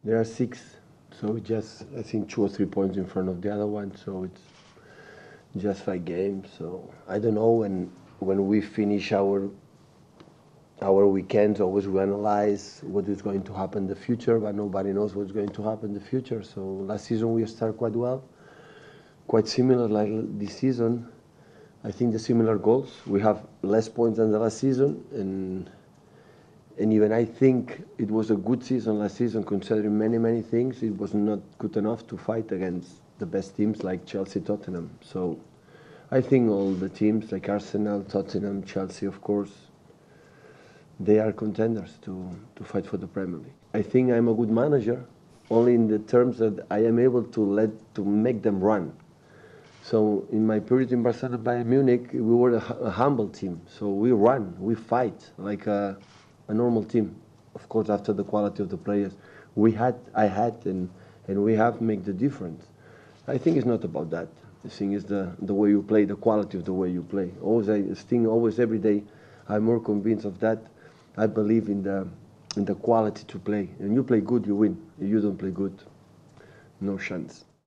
There are six, so just I think 2 or 3 points in front of the other one. So it's just 5 games. So I don't know when we finish our weekends. Always we analyze what is going to happen in the future, but nobody knows what's going to happen in the future. So last season we started quite well, quite similar like this season. I think the similar goals. We have less points than the last season, and even I think it was a good season last season, considering many things. It was not good enough to fight against the best teams like Chelsea, Tottenham. So I think all the teams like Arsenal, Tottenham, Chelsea, of course, they are contenders to fight for the Premier League. I think I'm a good manager, only in the terms that I am able to make them run. So in my period in Barcelona, Bayern Munich, we were a humble team. So we run, we fight like a normal team. Of course, after the quality of the players I had, and we have made the difference. I think it's not about that. The thing is the way you play, the quality of the way you play. Always every day, I'm more convinced of that. I believe in the quality to play. And you play good, you win. If you don't play good, no chance.